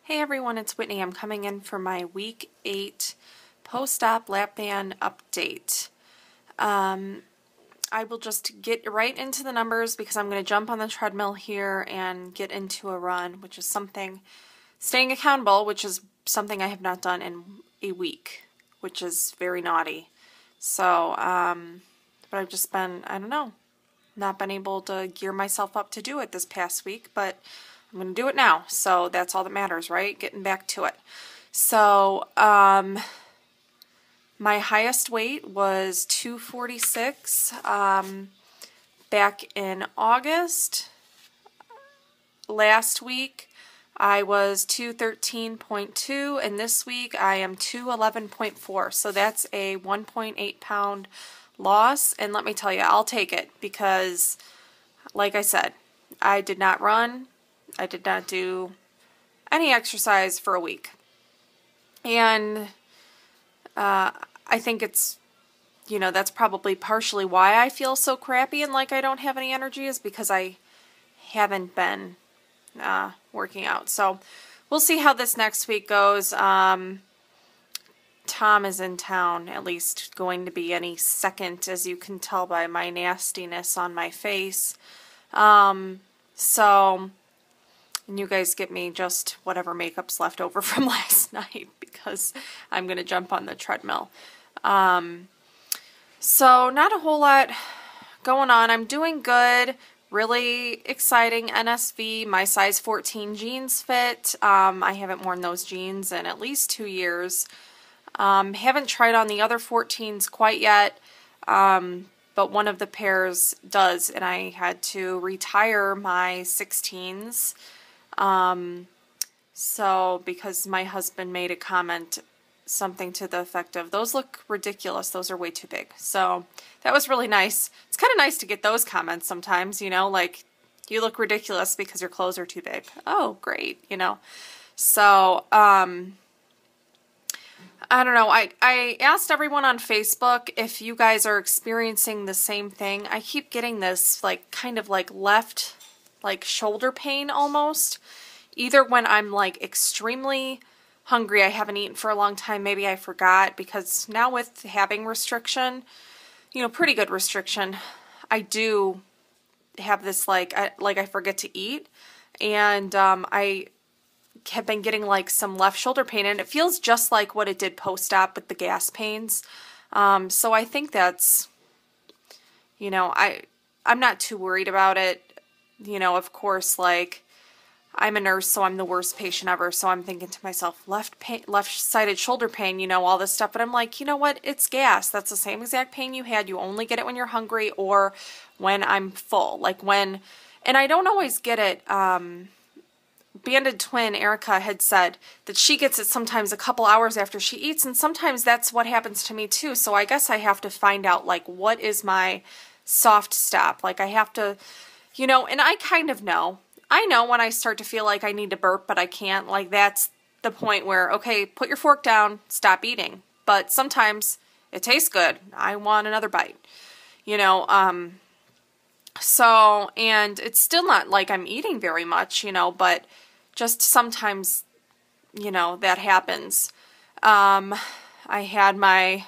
Hey everyone, it's Whitney. I'm coming in for my week 8 post-op lap band update. I will just get right into the numbers because I'm going to jump on the treadmill here and get into a run, which is something, staying accountable, which is something I have not done in a week, which is very naughty. So, but I've just been, I don't know, not been able to gear myself up to do it this past week, but I'm going to do it now, so that's all that matters, right? Getting back to it. So, my highest weight was 246 back in August. Last week, I was 213.2, and this week I am 211.4, so that's a 1.8 pound loss, and let me tell you, I'll take it because, like I said, I did not run. I did not do any exercise for a week. And I think it's, that's probably partially why I feel so crappy and like I don't have any energy, is because I haven't been working out. So we'll see how this next week goes. Tom is in town, at least going to be any second, as you can tell by my nastiness on my face. And you guys get me just whatever makeup's left over from last night because I'm going to jump on the treadmill. So not a whole lot going on. I'm doing good. Really exciting NSV. My size 14 jeans fit. I haven't worn those jeans in at least 2 years. Haven't tried on the other 14s quite yet. But one of the pairs does, and I had to retire my 16s. So because my husband made a comment, something to the effect of, those look ridiculous, those are way too big. So that was really nice. It's kind of nice to get those comments sometimes, like, you look ridiculous because your clothes are too big. Oh, great, So, I don't know. I asked everyone on Facebook if you guys are experiencing the same thing. I keep getting this, kind of left, shoulder pain almost. Either when I'm, extremely hungry, I haven't eaten for a long time, maybe I forgot, because now with having restriction, pretty good restriction, I do have this, I forget to eat, and I have been getting some left shoulder pain, and it feels just like what it did post-op with the gas pains. So I think that's, I'm not too worried about it. Of course, I'm a nurse, so I'm the worst patient ever. So I'm thinking to myself, left-sided shoulder pain, all this stuff. But I'm like, you know what? It's gas. That's the same exact pain you had. You only get it when you're hungry or when I'm full. And I don't always get it. Banded twin Erica had said that she gets it sometimes a couple hours after she eats, and sometimes that's what happens to me too. So I guess I have to find out what is my soft stop. I have to, and I kind of know. I know when I start to feel like I need to burp, but I can't. That's the point where, okay, put your fork down, stop eating. But sometimes it tastes good. I want another bite. So, and it's still not like I'm eating very much, but just sometimes, that happens. I had my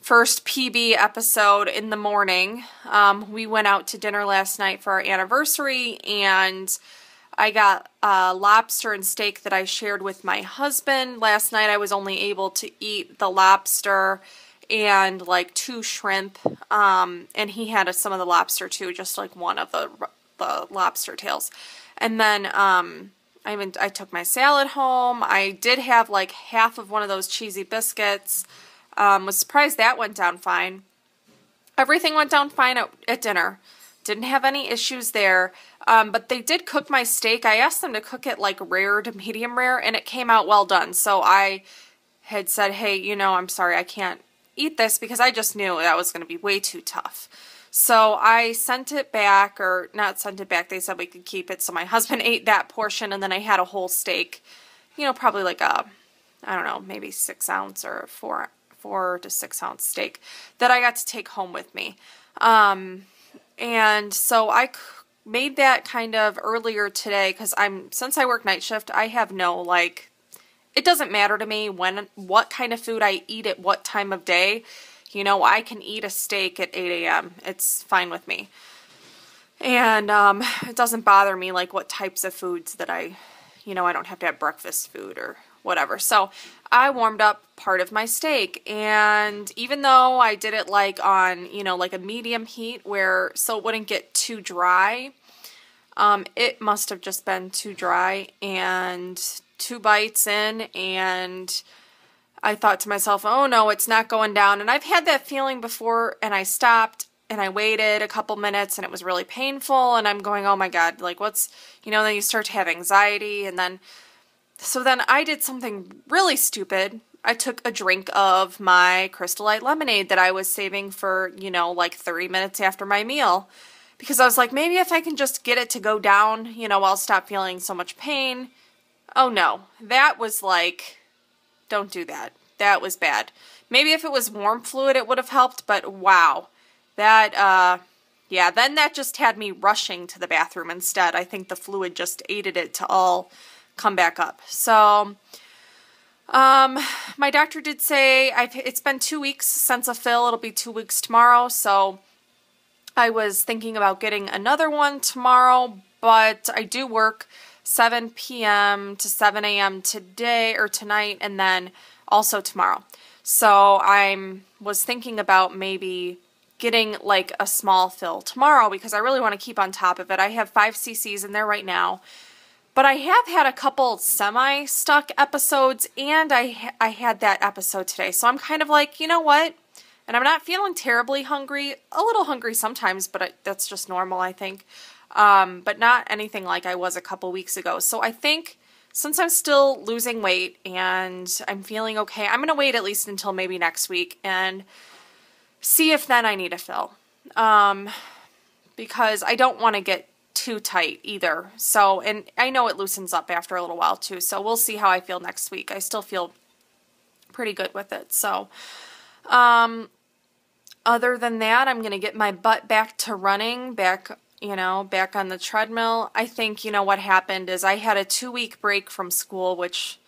first PB episode in the morning. We went out to dinner last night for our anniversary, and I got lobster and steak that I shared with my husband. Last night I was only able to eat the lobster and 2 shrimp, and he had some of the lobster too, just one of the lobster tails. And then I took my salad home. I did have half of one of those cheesy biscuits. Was surprised that went down fine. Everything went down fine at dinner. Didn't have any issues there. But they did cook my steak. I asked them to cook it rare to medium rare, and it came out well done. So I had said, hey, I'm sorry, I can't eat this, because I just knew that was going to be way too tough. So I sent it back, or not sent it back, they said we could keep it. So my husband ate that portion, and then I had a whole steak, probably I don't know, maybe 6 ounce or 4 to 6 ounce steak that I got to take home with me. And so I made that kind of earlier today because since I work night shift, I have no, like, it doesn't matter to me what kind of food I eat at what time of day. You know, I can eat a steak at 8 a.m. It's fine with me. And it doesn't bother me, like, what types of foods that I don't have to have breakfast food or whatever. So I warmed up part of my steak, and even though I did it like on, like a medium heat so it wouldn't get too dry, it must have just been too dry, and 2 bites in, and I thought to myself, oh no, it's not going down. And I've had that feeling before, and I stopped and I waited a couple minutes and it was really painful, and I'm going, oh my God, like what's, then you start to have anxiety, and so then I did something really stupid. I took a drink of my Crystal Light lemonade that I was saving for, like 30 minutes after my meal, because I was like, maybe if I can just get it to go down, I'll stop feeling so much pain. Oh no, that was like, don't do that. That was bad. Maybe if it was warm fluid, it would have helped, but wow. That, yeah, then that just had me rushing to the bathroom instead. I think the fluid just aided it to all come back up. So, my doctor did say it's been 2 weeks since a fill. It'll be 2 weeks tomorrow. So I was thinking about getting another one tomorrow, but I do work 7 p.m. to 7 a.m. today or tonight, and then also tomorrow. So I was thinking about maybe getting like a small fill tomorrow because I really want to keep on top of it. I have 5 cc's in there right now, but I have had a couple semi-stuck episodes, and I had that episode today. So I'm kind of like, you know what? And I'm not feeling terribly hungry, a little hungry sometimes, but that's just normal, I think. But not anything like I was a couple weeks ago. So I think since I'm still losing weight and I'm feeling okay, I'm going to wait at least until maybe next week and see if then I need a fill. Because I don't want to get too tight either. So, and I know it loosens up after a little while too. So we'll see how I feel next week. I still feel pretty good with it. So, other than that, I'm going to get my butt back to running, back on the treadmill. I think, what happened is I had a 2-week break from school, which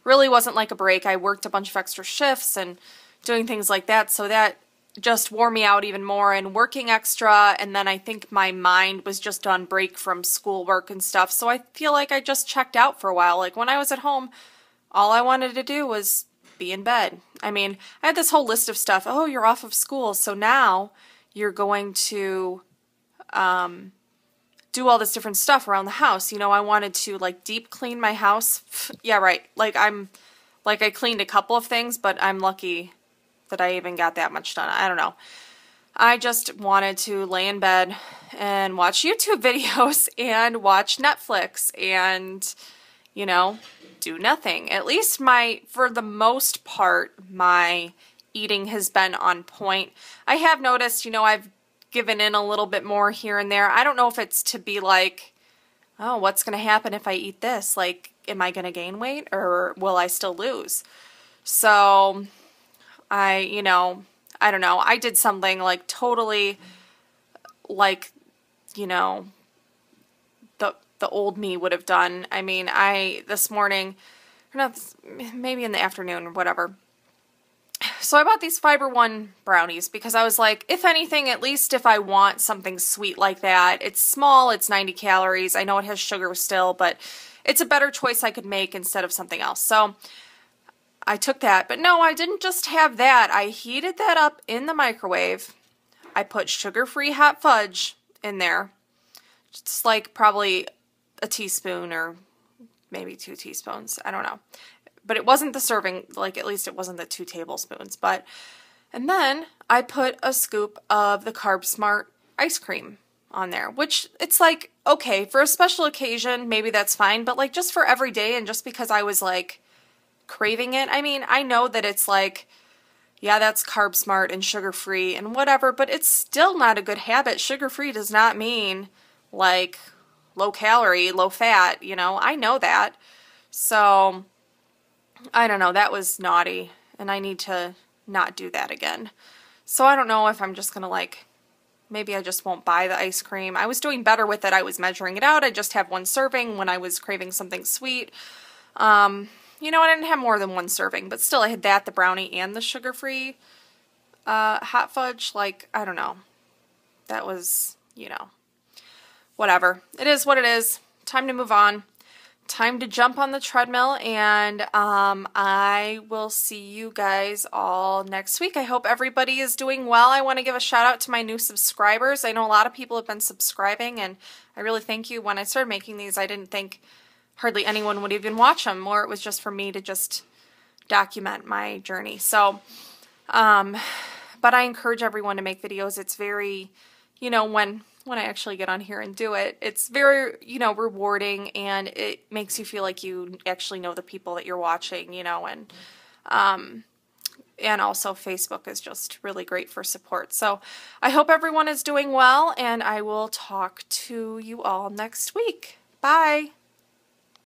really wasn't like a break. I worked a bunch of extra shifts and doing things like that. So that just wore me out even more, and working extra. And then I think my mind was just on break from schoolwork and stuff. So I feel like I just checked out for a while. Like when I was at home, all I wanted to do was be in bed. I mean, I had this whole list of stuff. Oh, you're off of school, so now you're going to do all this different stuff around the house. I wanted to like deep clean my house. Yeah, right. I cleaned a couple of things, but I'm lucky that I even got that much done. I don't know. I just wanted to lay in bed and watch YouTube videos and watch Netflix and, do nothing. At least for the most part, my eating has been on point. I have noticed, I've given in a little bit more here and there. I don't know if it's to be like, oh, what's going to happen if I eat this? Like, am I going to gain weight or will I still lose? So I don't know. I did something like totally like, the old me would have done. I mean, this morning, or not, maybe in the afternoon or whatever. So I bought these Fiber One brownies because I was like, if anything, at least if I want something sweet like that, it's small, it's 90 calories. I know it has sugar still, but it's a better choice I could make instead of something else. So I took that, but no, I didn't just have that. I heated that up in the microwave. I put sugar-free hot fudge in there, just like probably a teaspoon or maybe 2 teaspoons. I don't know. But it wasn't the serving, like at least it wasn't the 2 tablespoons. And then I put a scoop of the Carb Smart ice cream on there, which it's like, okay, for a special occasion, maybe that's fine. But like just for every day and just because I was like craving it. I mean, I know that it's like, yeah, that's Carb Smart and sugar-free and whatever, but it's still not a good habit. Sugar-free does not mean like low calorie, low fat, I know that. So I don't know, that was naughty, and I need to not do that again. So I don't know if I'm just going to like maybe I just won't buy the ice cream. I was doing better with it. I was measuring it out. I just have one serving when I was craving something sweet. You know, I didn't have more than one serving, but still I had that, the brownie, and the sugar-free hot fudge. Like, I don't know. That was, you know, whatever. It is what it is. Time to move on. Time to jump on the treadmill, and I will see you guys all next week. I hope everybody is doing well. I want to give a shout out to my new subscribers. I know a lot of people have been subscribing, and I really thank you. When I started making these, I didn't think hardly anyone would even watch them, or it was just for me to just document my journey. So, but I encourage everyone to make videos. It's very, you know, when I actually get on here and do it, it's very, you know, rewarding, and it makes you feel like you actually know the people that you're watching, you know, and also Facebook is just really great for support. So I hope everyone is doing well, and I will talk to you all next week. Bye.